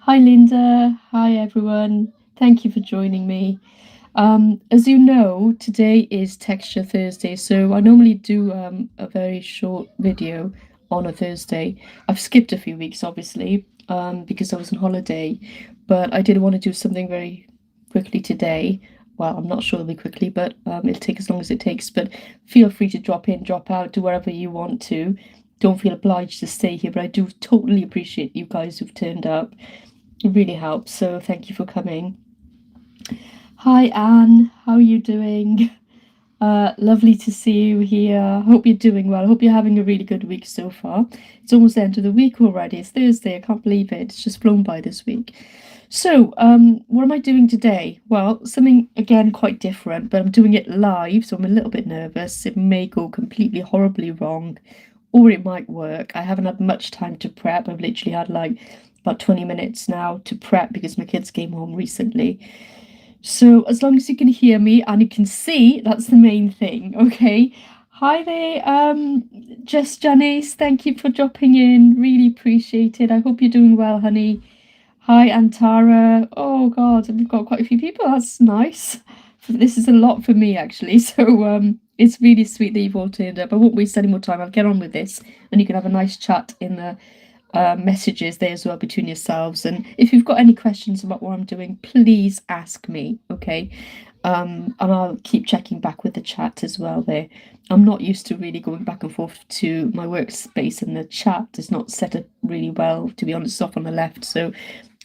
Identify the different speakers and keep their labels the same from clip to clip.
Speaker 1: Hi Linda, hi everyone. Thank you for joining me. As you know, today is Texture Thursday, so I normally do a very short video on a Thursday. I've skipped a few weeks, obviously, because I was on holiday, but I did want to do something very quickly today. Well, I'm not sure it'll be quickly, but it'll take as long as it takes. But feel free to drop in, drop out, do whatever you want to. Don't feel obliged to stay here, but I do totally appreciate you guys who've turned up. It really helps, so thank you for coming. Hi Anne, how are you doing? Lovely to see you here. Hope you're doing well. Hope you're having a really good week so far. It's almost the end of the week already. It's Thursday. I can't believe it. It's just flown by this week. So, what am I doing today? Well, something again quite different, but I'm doing it live, so I'm a little bit nervous. It may go completely horribly wrong, or it might work. I haven't had much time to prep. I've literally had like about 20 minutes now to prep because my kids came home recently. So as long as you can hear me and you can see, that's the main thing, okay? Hi there, Jess Janice, thank you for dropping in. Really appreciate it. I hope you're doing well, honey. Hi, Antara. Oh God, we've got quite a few people. That's nice. This is a lot for me actually. So it's really sweet that you've all turned up. I won't waste any more time. I'll get on with this, and you can have a nice chat in the messages there as well between yourselves. And if you've got any questions about what I'm doing, please ask me, okay? And I'll keep checking back with the chat as well there. I'm not used to really going back and forth to my workspace, and the chat is not set up really well, to be honest, it's off on the left. So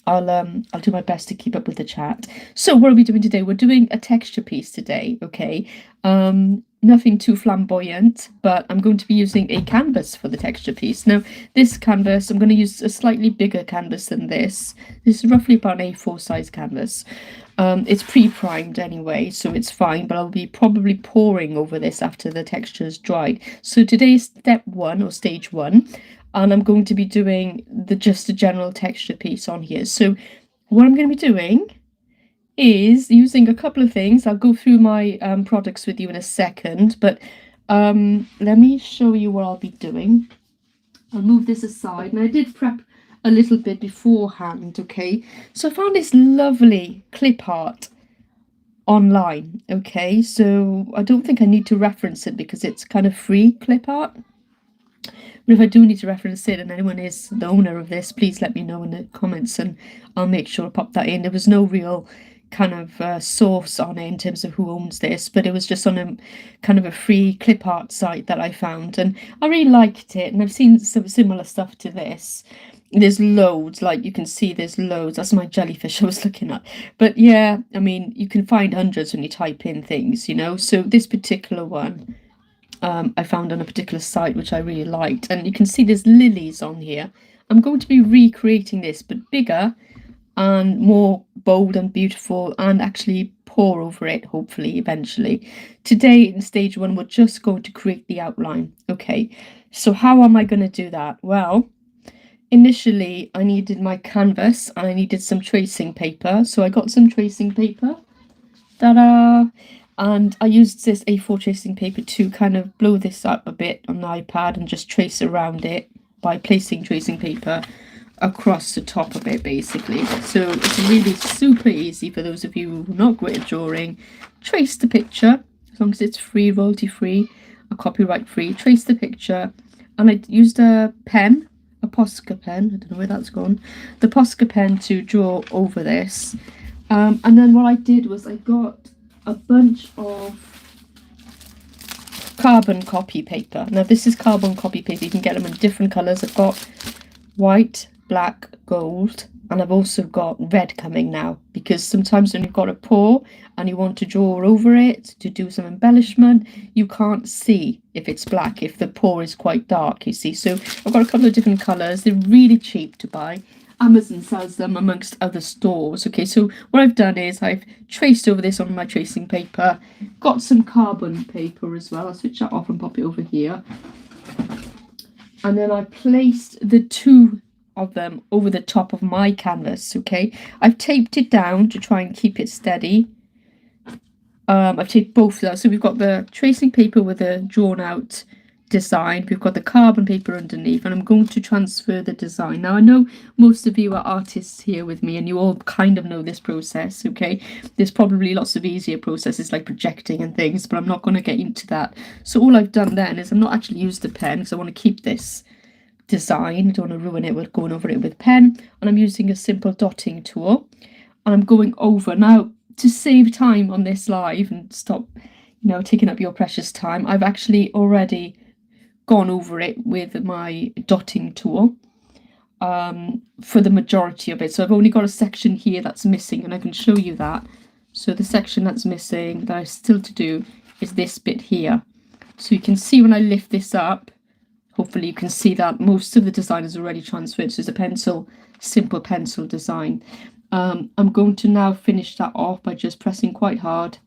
Speaker 1: I'll do my best to keep up with the chat. So what are we doing today? We're doing a texture piece today, okay? Nothing too flamboyant, but I'm going to be using a canvas for the texture piece. Now, this canvas, I'm going to use a slightly bigger canvas than this. This is roughly about an A4 size canvas. It's pre-primed anyway, so it's fine, but I'll be probably pouring over this after the texture is dried. So today's step one, or stage one, and I'm going to be doing just a general texture piece on here. So what I'm going to be doing is using a couple of things. I'll go through my products with you in a second, but let me show you what I'll be doing. I'll move this aside, and I did prep a little bit beforehand, okay? So I found this lovely clip art online, okay? So I don't think I need to reference it because it's kind of free clip art. But if I do need to reference it and anyone is the owner of this, please let me know in the comments and I'll make sure to pop that in. There was no real kind of source on it in terms of who owns this, but it was just on a kind of a free clip art site that I found, and I really liked it. And I've seen some similar stuff to this. There's loads, like you can see there's loads. That's my jellyfish I was looking at. But yeah, I mean, you can find hundreds when you type in things, you know. So this particular one I found on a particular site which I really liked, and you can see there's lilies on here. I'm going to be recreating this, but bigger and more bold and beautiful, and actually pour over it, hopefully, eventually. Today in stage one, we're just going to create the outline. Okay, so how am I going to do that? Well, initially I needed my canvas and I needed some tracing paper, so I got some tracing paper. Ta-da! And I used this A4 tracing paper to kind of blow this up a bit on the iPad and just trace around it by placing tracing paper across the top of it, basically. So it's really super easy for those of you who are not great at drawing. Trace the picture, as long as it's free, royalty free, or copyright free. Trace the picture, and I used a pen, a Posca pen, I don't know where that's gone, the Posca pen to draw over this. And then what I did was I got a bunch of carbon copy paper. Now this is carbon copy paper. You can get them in different colours. I've got white, black, gold, and I've also got red coming now, because sometimes when you've got a pour and you want to draw over it to do some embellishment, you can't see if it's black, if the pour is quite dark, you see. So I've got a couple of different colours. They're really cheap to buy. Amazon sells them amongst other stores. Okay, so what I've done is I've traced over this on my tracing paper, got some carbon paper as well. I'll switch that off and pop it over here. And then I placed the two of them over the top of my canvas, okay? I've taped it down to try and keep it steady. I've taped both of those. So we've got the tracing paper with a drawn out design. We've got the carbon paper underneath, and I'm going to transfer the design. Now, I know most of you are artists here with me, and you all kind of know this process, okay? There's probably lots of easier processes like projecting and things, but I'm not going to get into that. So all I've done then is I'm not actually used the pen because I want to keep this design. I don't want to ruin it with going over it with pen, and I'm using a simple dotting tool, and I'm going over. Now, to save time on this live and stop, you know, taking up your precious time, I've actually already gone over it with my dotting tool for the majority of it. So I've only got a section here that's missing, and I can show you that. So the section that's missing that I still to do is this bit here. So you can see when I lift this up, hopefully you can see that most of the design is already transferred. So it's a pencil, simple pencil design. I'm going to now finish that off by just pressing quite hard,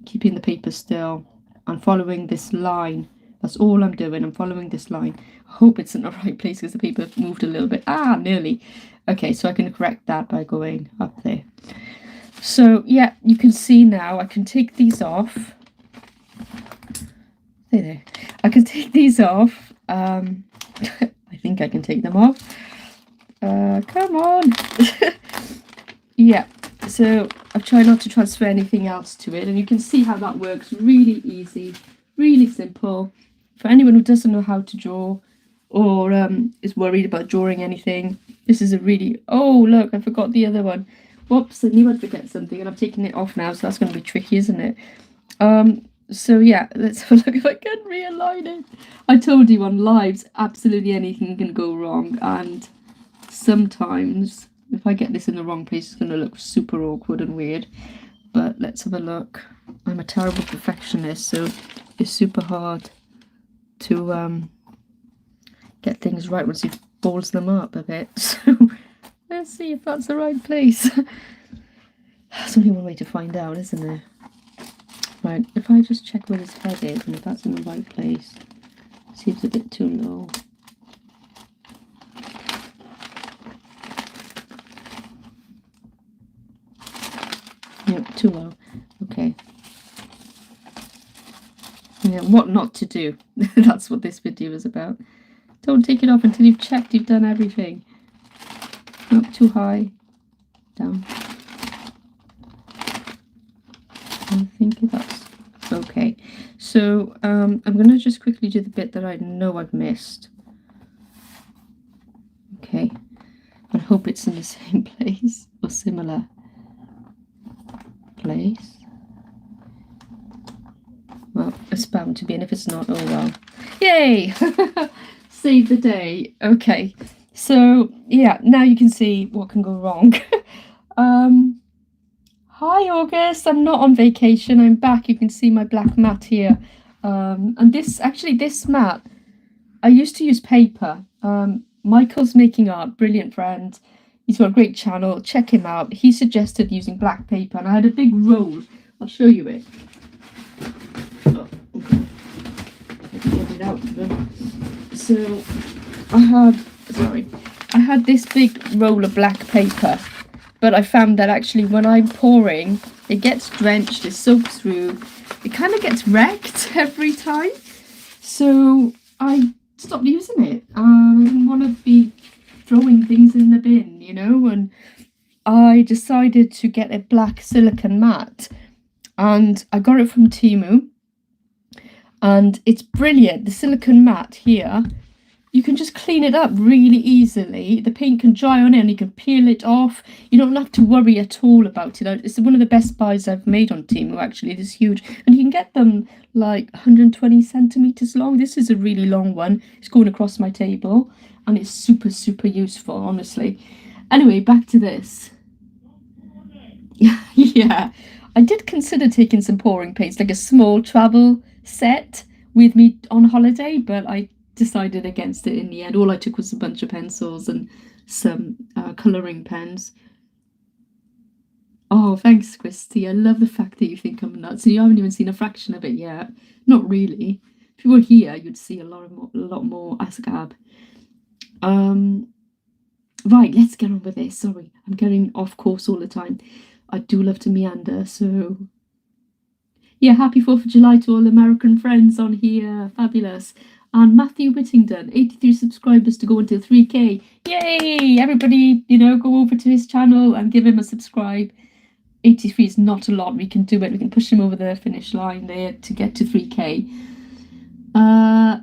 Speaker 1: keeping the paper still, and following this line. That's all I'm doing. I'm following this line. I hope it's in the right place because the paper moved a little bit. Ah, nearly. Okay, so I can correct that by going up there. So, yeah, you can see now I can take these off. There. I can take these off. I think I can take them off. Come on. Yeah, so I've tried not to transfer anything else to it, and you can see how that works. Really easy, really simple. For anyone who doesn't know how to draw or is worried about drawing anything, this is a really... Oh, look, I forgot the other one. Whoops, I knew I'd forget something, and I've taken it off now, so that's going to be tricky, isn't it? So yeah, let's have a look if I can realign it. I told you on lives, absolutely anything can go wrong, and sometimes if I get this in the wrong place, it's going to look super awkward and weird. But let's have a look. I'm a terrible perfectionist, so it's super hard to get things right once you've balls them up a bit. So let's see if that's the right place. There's only one way to find out, isn't there? Right, if I just check where his head is and if that's in the right place. Seems a bit too low. Yep, too low. Okay. Yeah, what not to do. That's what this video is about. Don't take it off until you've checked you've done everything. Not too high. Down. I think that's okay. So I'm going to just quickly do the bit that I know I've missed. Okay. I hope it's in the same place or similar place. Well, it's bound to be, and if it's not, oh well. Yay! Save the day. Okay, so yeah, now you can see what can go wrong. Hi August, I'm not on vacation, I'm back. You can see my black mat here. And this mat, I used to use paper. Michael's Making Art, brilliant friend. He's got a great channel, check him out. He suggested using black paper, and I had a big roll. I'll show you it. Oh, okay. I can get it out. So I had this big roll of black paper, but I found that actually when I'm pouring, it gets drenched, it soaks through, it kind of gets wrecked every time. So I stopped using it. I didn't want to be throwing things in the bin, you know, and I decided to get a black silicone mat, and I got it from Temu, and it's brilliant. The silicone mat here, you can just clean it up really easily. The paint can dry on it and you can peel it off. You don't have to worry at all about it. It's one of the best buys I've made on Temu, actually. It's huge, and you can get them like 120 centimeters long. This is a really long one. It's going across my table, and it's super, super useful, honestly. Anyway, back to this. Yeah, I did consider taking some pouring paints, like a small travel set with me on holiday, but I decided against it in the end. All I took was a bunch of pencils and some colouring pens. Oh, thanks, Christy. I love the fact that you think I'm nuts. You haven't even seen a fraction of it yet. Not really. If you were here, you'd see a lot more ASCAB. Right, let's get on with this. Sorry, I'm getting off course all the time. I do love to meander, so yeah, happy 4th of July to all American friends on here. Fabulous. And Matthew Whittington, 83 subscribers to go into 3K. Yay! Everybody, you know, go over to his channel and give him a subscribe. 83 is not a lot. We can do it. We can push him over the finish line there to get to 3K.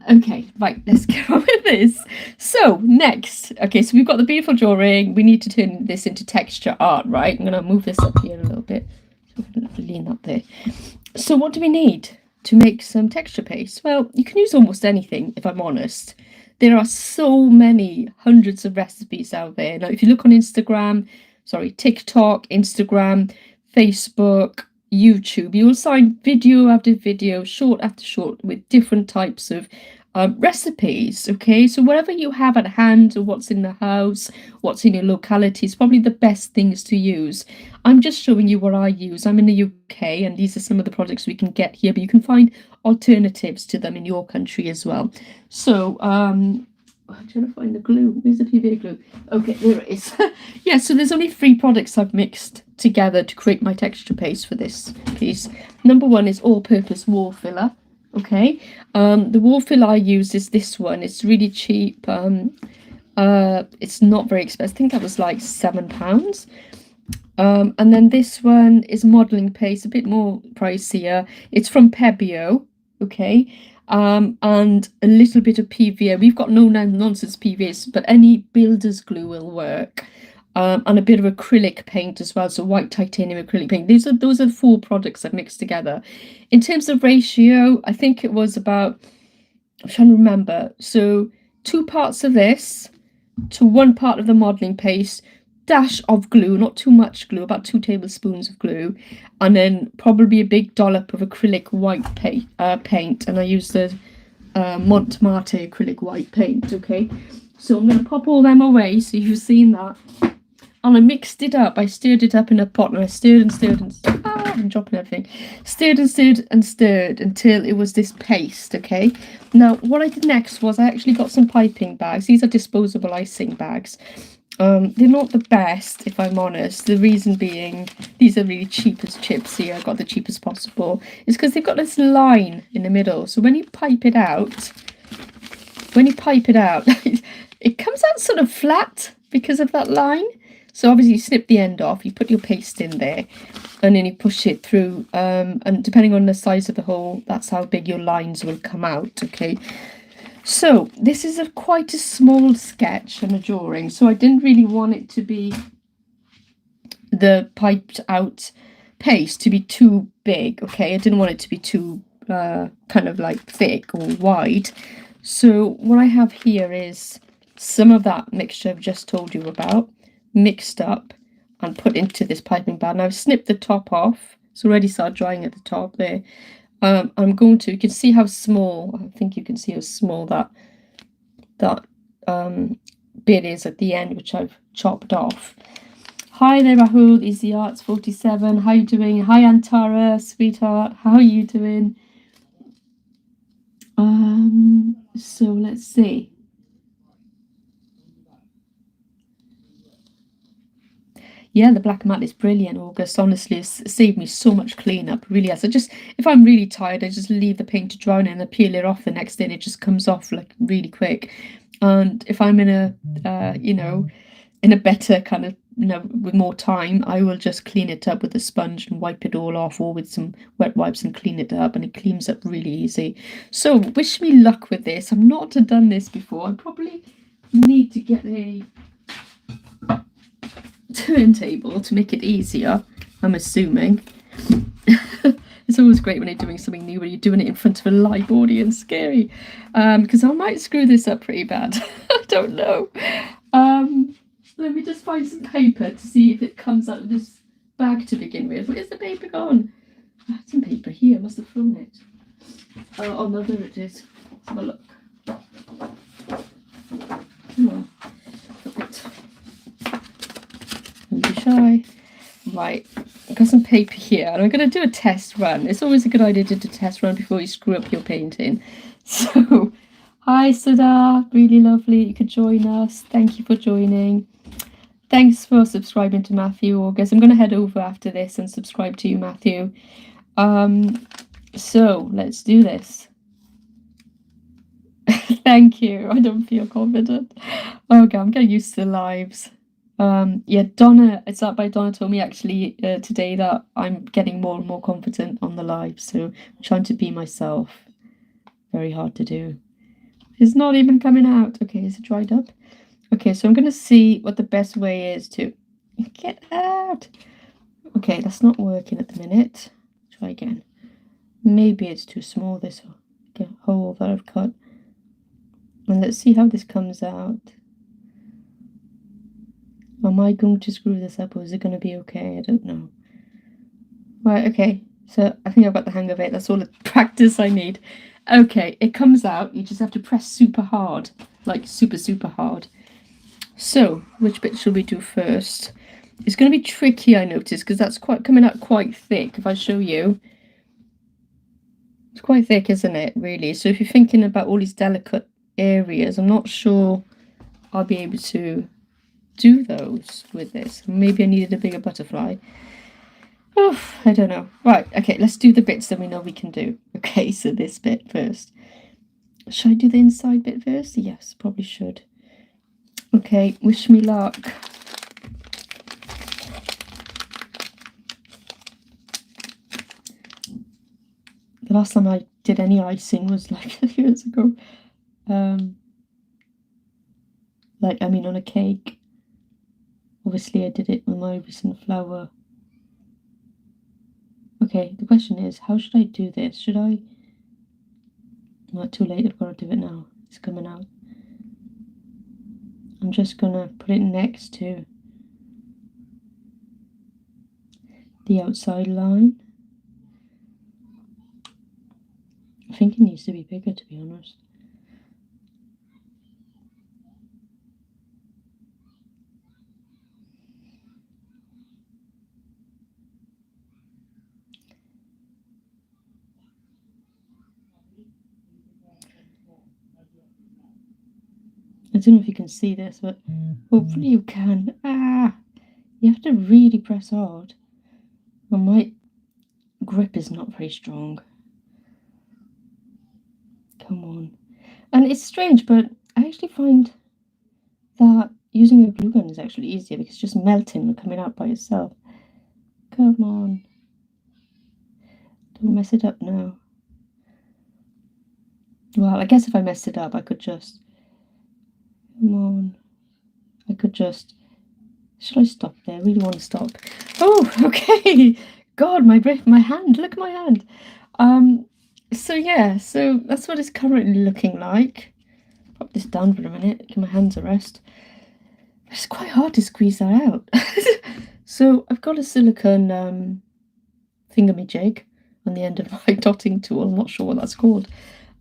Speaker 1: Okay, right, let's get on with this. So next, okay, so we've got the beautiful drawing. We need to turn this into texture art, right? I'm gonna move this up here a little bit. So I'm gonna lean up there. So what do we need to make some texture paste? Well, you can use almost anything, if I'm honest. There are so many hundreds of recipes out there. Now, if you look on TikTok, Instagram, Facebook, YouTube, you will find video after video, short after short, with different types of recipes. Okay, so whatever you have at hand, or what's in the house, what's in your locality, is probably the best things to use. I'm just showing you what I use. I'm in the UK, and these are some of the products we can get here, but you can find alternatives to them in your country as well. So I'm trying to find the glue. Where's the PVA glue? Okay, there it is. Yeah, so there's only 3 products I've mixed together to create my texture paste for this piece. Number 1 is all-purpose wall filler. Okay, the wall filler I use is this one. It's really cheap. It's not very expensive. I think that was like £7. And then this one is modelling paste, a bit more pricier. It's from Pebeo. Okay, and a little bit of PVA. We've got no nonsense PVA, but any builder's glue will work. And a bit of acrylic paint as well, so white titanium acrylic paint. Those are the 4 products I've mixed together. In terms of ratio, I think it was about, I'm trying to remember, so 2 parts of this to 1 part of the modelling paste, dash of glue, not too much glue, about 2 tablespoons of glue, and then probably a big dollop of acrylic white paint, and I used the Montmartre acrylic white paint. Okay, so I'm going to pop all them away so you've seen that. And I mixed it up. I stirred it up in a pot, and I stirred and stirred and I'm dropping everything. Stirred and stirred and stirred until it was this paste. Okay. Now what I did next was I actually got some piping bags. These are disposable icing bags. They're not the best, if I'm honest. The reason being, these are really cheap as chips here. I got the cheapest possible. It's because they've got this line in the middle. So when you pipe it out, it comes out sort of flat because of that line. So obviously you snip the end off, you put your paste in there, and then you push it through, and depending on the size of the hole, that's how big your lines will come out. Okay, so this is quite a small sketch and a drawing, so I didn't really want it to be, the piped out paste to be too big. Okay, I didn't want it to be too kind of like thick or wide. So what I have here is some of that mixture I've just told you about, mixed up and put into this piping bag. Now I've snipped the top off. It's already started drying at the top there. I'm going to, you can see how small, I think you can see how small that bit is at the end, which I've chopped off. Hi there, Rahul, Easy Arts 47. How you doing? Hi, Antara, sweetheart. How are you doing? So let's see. Yeah, the black mat is brilliant, August. Honestly, it's saved me so much cleanup. Really has. If I'm really tired, I just leave the paint to dry and I peel it off the next day, and it just comes off like really quick. And if I'm in a, in a better kind of, with more time, I will just clean it up with a sponge and wipe it all off, or with some wet wipes and clean it up, and it cleans up really easy. So wish me luck with this. I've not done this before. I probably need to get a turntable to make it easier, I'm assuming. It's always great when you're doing something new, when you're doing it in front of a live audience. Scary, because I might screw this up pretty bad. I don't know. Let me just find some paper to see if it comes out of this bag to begin with. Where's the paper gone? I had some paper here, I must have thrown it. Oh no, there it is. Let's have a look. Come on. Don't be shy. Right, I've got some paper here, and I'm going to do a test run. It's always a good idea to do a test run before you screw up your painting. So, hi Sudha, really lovely you could join us. Thank you for joining. Thanks for subscribing to Matthew, August. I'm going to head over after this and subscribe to you, Matthew. So let's do this. Thank you. I don't feel confident. Okay, I'm getting used to the lives. Yeah, Donna, it's up by Donna told me actually today that I'm getting more and more confident on the live, so I'm trying to be myself. Very hard to do. It's not even coming out. Okay, is it dried up? Okay, so I'm going to see what the best way is to get out. Okay, that's not working at the minute. Try again. Maybe it's too small, this hole that I've cut. And let's see how this comes out. Am I going to screw this up, or is it going to be okay? I don't know. Right, okay. So I think I've got the hang of it. That's all the practice I need. Okay, it comes out. You just have to press super hard. Like super, super hard. So, which bit should we do first? It's going to be tricky, I noticed, because that's coming out quite thick. If I show you. It's quite thick, isn't it, really? So if you're thinking about all these delicate areas, I'm not sure I'll be able to do those with this. Maybe I needed a bigger butterfly. Oh, I don't know. Right, okay, let's do the bits that we know we can do. Okay, so this bit first. Should I do the inside bit first? Yes, probably should. Okay, wish me luck. The last time I did any icing was like years ago. I mean on a cake. Obviously I did it with my recent flower. Okay, the question is, how should I do this? Should I... Not too late, I've got to do it now. It's coming out. I'm just gonna put it next to the outside line. I think it needs to be bigger, to be honest. I don't know if you can see this, but hopefully you can. Ah! You have to really press hard. And my grip is not very strong. Come on. And it's strange, but I actually find that using a glue gun is actually easier because it's just melting and coming out by itself. Come on. Don't mess it up now. Well, I guess if I messed it up, I could just... Come on. I could just... Should I stop there? I really want to stop. Oh, okay. God, my hand. Look at my hand. So yeah, so that's what it's currently looking like. Pop this down for a minute. Give my hands a rest. It's quite hard to squeeze that out. So I've got a silicone thingamajig on the end of my dotting tool. I'm not sure what that's called.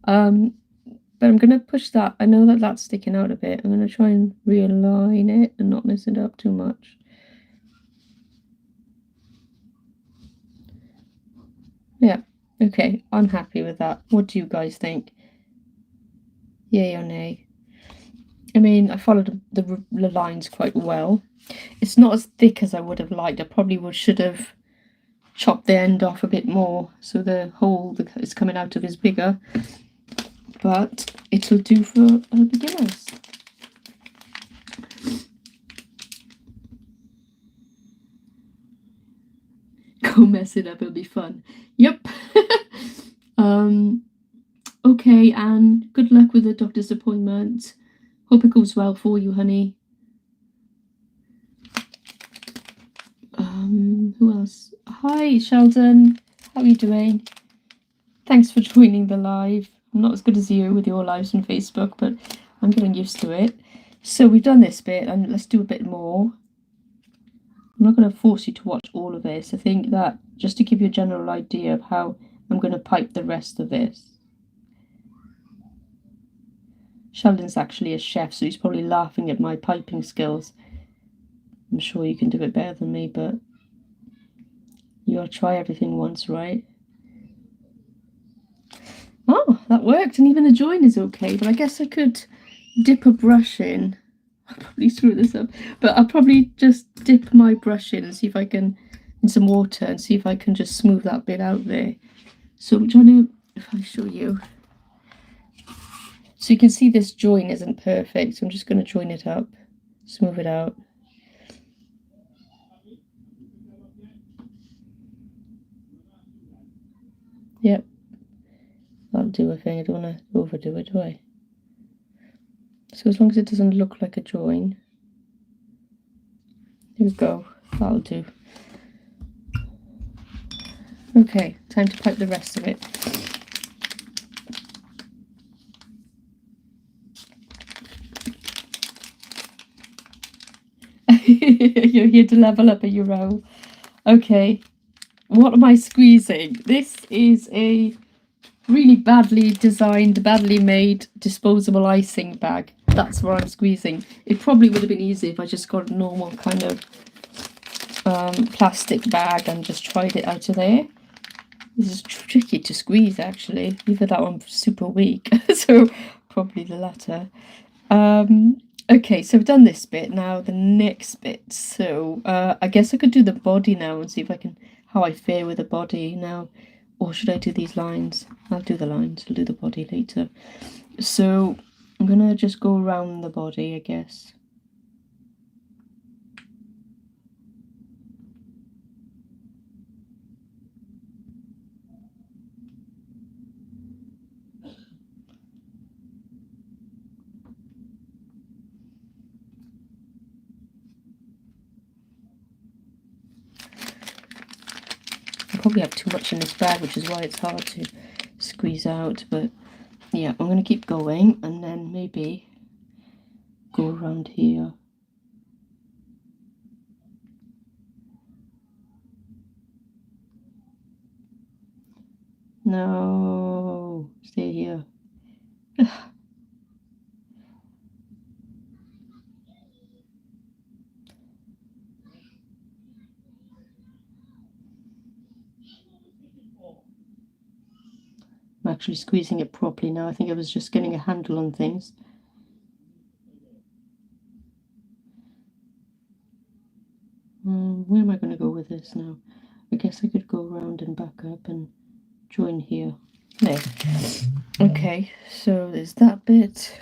Speaker 1: But I'm going to push that. I know that that's sticking out a bit. I'm going to try and realign it and not mess it up too much. Yeah, okay, I'm happy with that. What do you guys think? Yay or nay? I mean, I followed the lines quite well. It's not as thick as I would have liked. I probably should have chopped the end off a bit more so the hole that it's coming out of is bigger. But it'll do for beginners. Go mess it up, it'll be fun. Yep. Okay, and good luck with the doctor's appointment. Hope it goes well for you, honey. Who else? Hi, Sheldon. How are you doing? Thanks for joining the live. I'm not as good as you with your lives on Facebook, but I'm getting used to it. So we've done this bit, and let's do a bit more. I'm not going to force you to watch all of this. I think that just to give you a general idea of how I'm going to pipe the rest of this. Sheldon's actually a chef, so he's probably laughing at my piping skills. I'm sure you can do it better than me, but you gotta try everything once, right? Oh, that worked, and even the join is okay, but I guess I could dip a brush in. I'll probably screw this up, but I'll probably just dip my brush in and see if I can, in some water, and see if I can just smooth that bit out there. So I'm trying to, if I show you, So you can see this join isn't perfect, so I'm just going to join it up, smooth it out. Yep, that'll do, I think. I don't want to overdo it, do I? So as long as it doesn't look like a join. Here we go, that'll do. Okay, time to pipe the rest of it. You're here to level up a euro. Okay, what am I squeezing? This is a really badly designed, badly made disposable icing bag. That's what I'm squeezing. It probably would have been easy if I just got a normal kind of plastic bag and just tried it out of there. This is tricky to squeeze, actually. Either that one's super weak, so probably the latter. Okay, so I've done this bit. Now the next bit. So I guess I could do the body now and see if I can, how I fare with the body now. Or should I do these lines? I'll do the lines, I'll do the body later. So I'm gonna just go around the body, I guess. I probably have too much in this bag, which is why it's hard to squeeze out, but yeah, I'm gonna keep going and then maybe go around here. No, stay here. I'm actually squeezing it properly now. I think I was just getting a handle on things. Where am I going to go with this now? I guess I could go around and back up and join here. There. Okay, so there's that bit.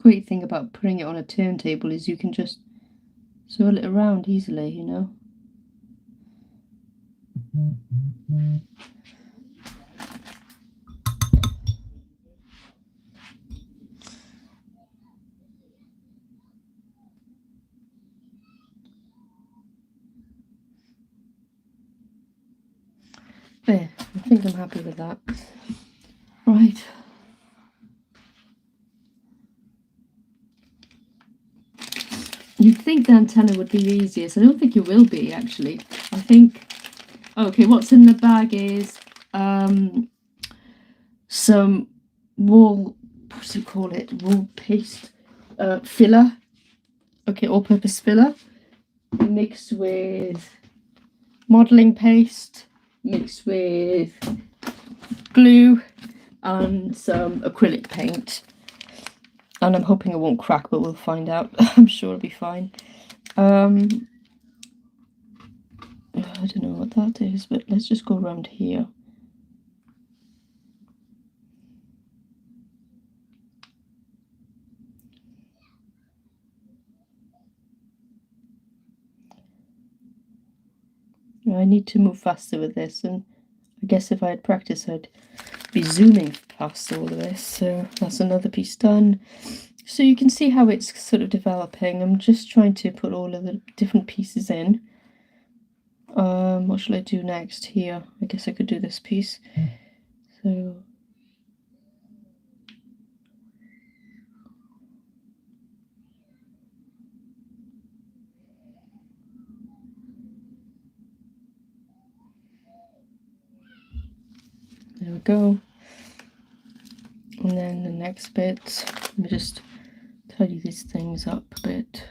Speaker 1: Great thing about putting it on a turntable is you can just swirl it around easily, you know. There, I think I'm happy with that. Right. You'd think the antenna would be the easiest. I don't think it will be, actually. I think... Okay, what's in the bag is some wool, what do you call it? Wool paste filler. Okay, all-purpose filler mixed with modelling paste, mixed with glue and some acrylic paint. And I'm hoping it won't crack, but we'll find out. I'm sure it'll be fine. I don't know what that is, but let's just go around here. I need to move faster with this, and I guess if I had practice I'd be zooming past all of this. So that's another piece done. So you can see how it's sort of developing. I'm just trying to put all of the different pieces in. What shall I do next here? I guess I could do this piece. So there we go. And then the next bit, let me just tidy these things up a bit.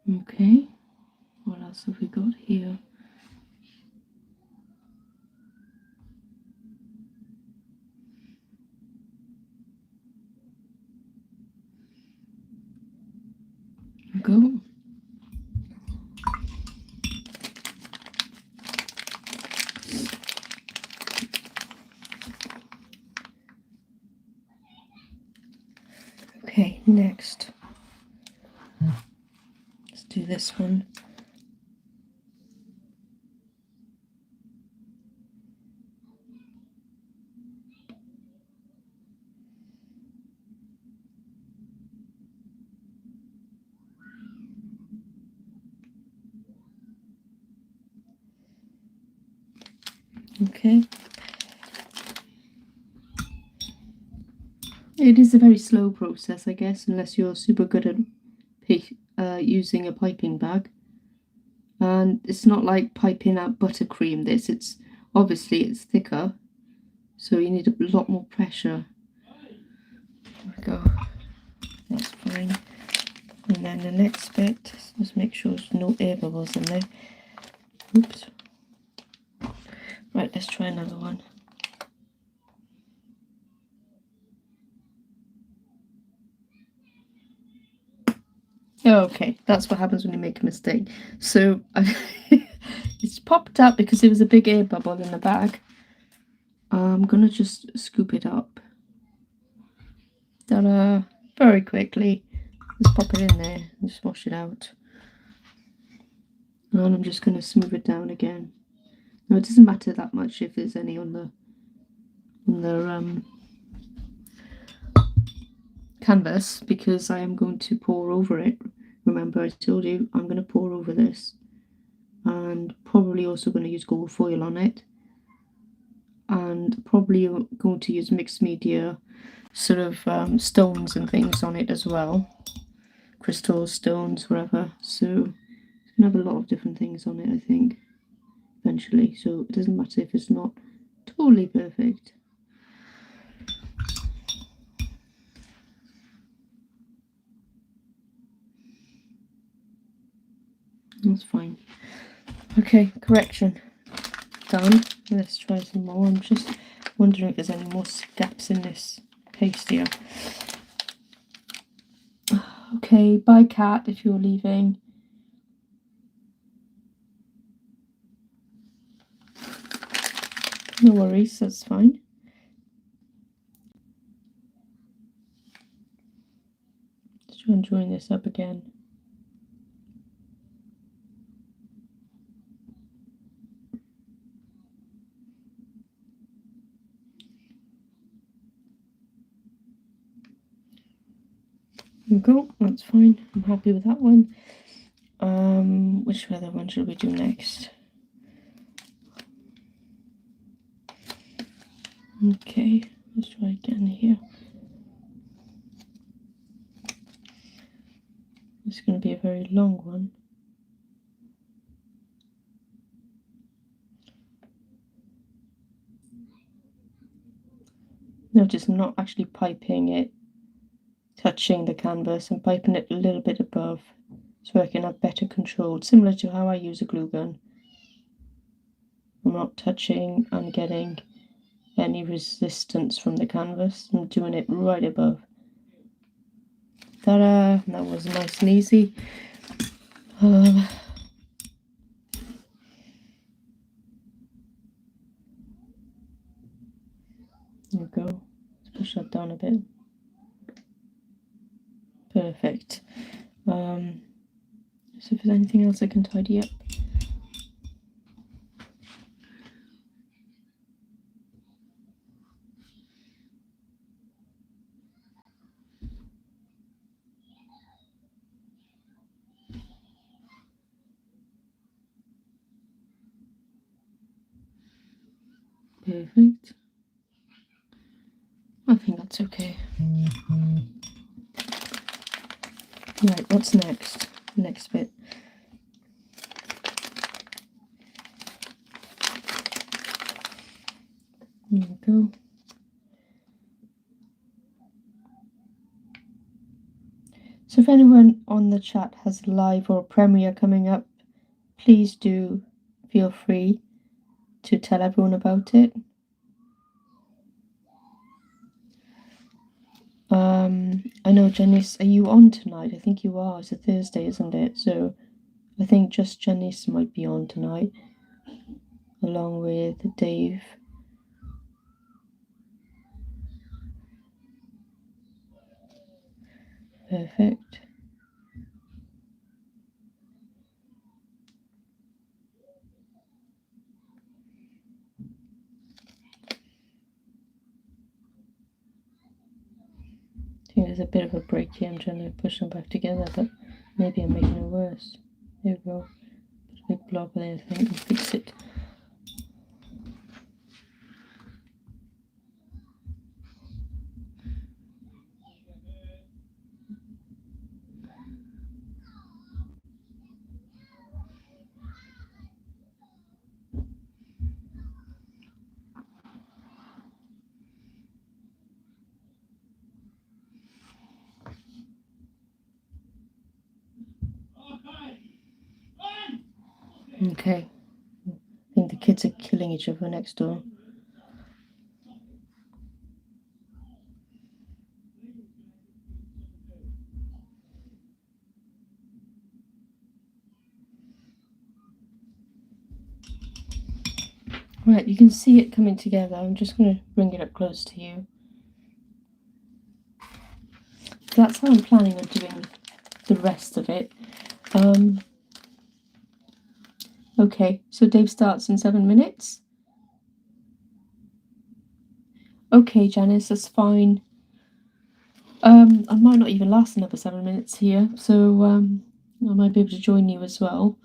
Speaker 1: Okay, what else have we got here? Go. Okay, next. Let's do this one. Okay. It is a very slow process, I guess, unless you're super good at using a piping bag. And it's not like piping out buttercream. It's obviously it's thicker, so you need a lot more pressure. There we go. That's fine. And then the next bit, just make sure there's no air bubbles in there. Oops. Right, let's try another one. Okay, that's what happens when you make a mistake. So it's popped up because there was a big air bubble in the bag. I'm gonna just scoop it up. Ta-da! Very quickly. Just pop it in there and just wash it out. And I'm just gonna smooth it down again. Now it doesn't matter that much if there's any on the canvas, because I am going to pour over it. Remember, I told you I'm going to pour over this, and probably also going to use gold foil on it, and probably going to use mixed media sort of stones and things on it as well, crystals, stones, whatever. So it's going to have a lot of different things on it, I think, eventually. So it doesn't matter if it's not totally perfect. That's fine. Okay, correction done. Let's try some more. I'm just wondering if there's any more gaps in this paste here. Okay, bye cat if you're leaving. No worries, that's fine. Let's try and join this up again. There we go, that's fine. I'm happy with that one. Which other one should we do next? Okay, let's try again here. It's going to be a very long one. Notice I'm not actually piping it, touching the canvas. I'm piping it a little bit above so I can have better control, similar to how I use a glue gun. I'm not touching and getting any resistance from the canvas. I'm doing it right above. Ta-da! That was nice and easy. There we go. Let's push that down a bit. Perfect. So if there's anything else I can tidy up. Perfect. I think that's okay. Right, what's next? Next bit. There we go. So if anyone on the chat has a live or a premiere coming up, please do feel free to tell everyone about it. I know, Janice, are you on tonight? I think you are. It's a Thursday, isn't it? So I think just Janice might be on tonight, along with Dave. Perfect. I think there's a bit of a break here. I'm trying to push them back together, but maybe I'm making it worse. There we go. Put a big blob there, I think, and fix it. Okay. I think the kids are killing each other next door. Right, you can see it coming together. I'm just going to bring it up close to you. So that's how I'm planning on doing the rest of it. Okay, so Dave starts in 7 minutes. Okay, Janice, that's fine. I might not even last another 7 minutes here, so I might be able to join you as well.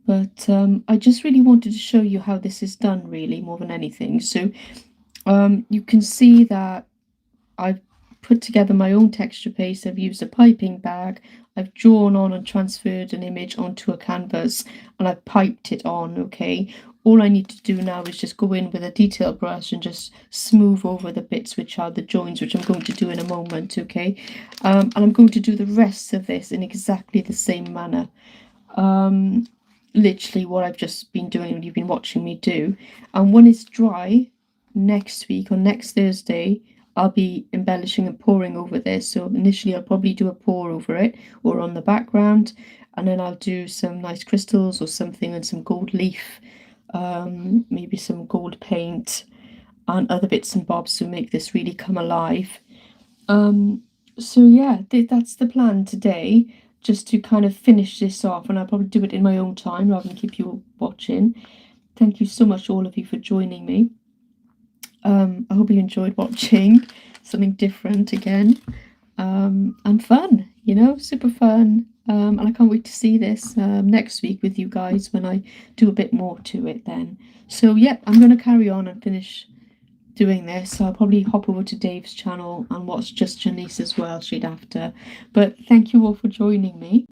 Speaker 1: But I just really wanted to show you how this is done, really, more than anything. So you can see that I've put together my own texture paste. I've used a piping bag. I've drawn on and transferred an image onto a canvas, and I've piped it on, okay? All I need to do now is just go in with a detail brush and just smooth over the bits which are the joins, which I'm going to do in a moment, okay? And I'm going to do the rest of this in exactly the same manner. Literally what I've just been doing and you've been watching me do. And when it's dry, next week or next Thursday, I'll be embellishing and pouring over this. So initially I'll probably do a pour over it or on the background, and then I'll do some nice crystals or something and some gold leaf, maybe some gold paint and other bits and bobs to make this really come alive. So yeah, that's the plan today, just to kind of finish this off, and I'll probably do it in my own time rather than keep you watching. Thank you so much, all of you, for joining me. I hope you enjoyed watching something different again, and fun, you know, super fun. And I can't wait to see this next week with you guys when I do a bit more to it then. So yeah, I'm going to carry on and finish doing this. So I'll probably hop over to Dave's channel and watch just Janice as well straight after. But thank you all for joining me.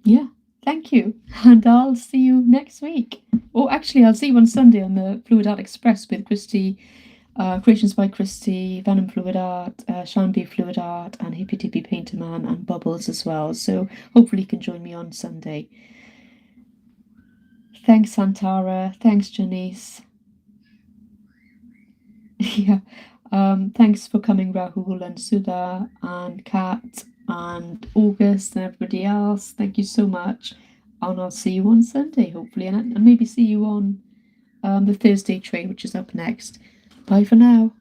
Speaker 1: Yeah, thank you, and I'll see you next week. Or actually, I'll see you on Sunday on the Fluid Art Express with Christy, Creations by Christy, Venom Fluid Art, Shanby Fluid Art, and Hippy Dippy Painter Man, and Bubbles as well. So hopefully you can join me on Sunday. Thanks, Santara. Thanks, Janice. Yeah. Thanks for coming, Rahul and Sudha and Kat and August and everybody else. Thank you so much. And I'll see you on Sunday, hopefully, and maybe see you on the Thursday train, which is up next. Bye for now.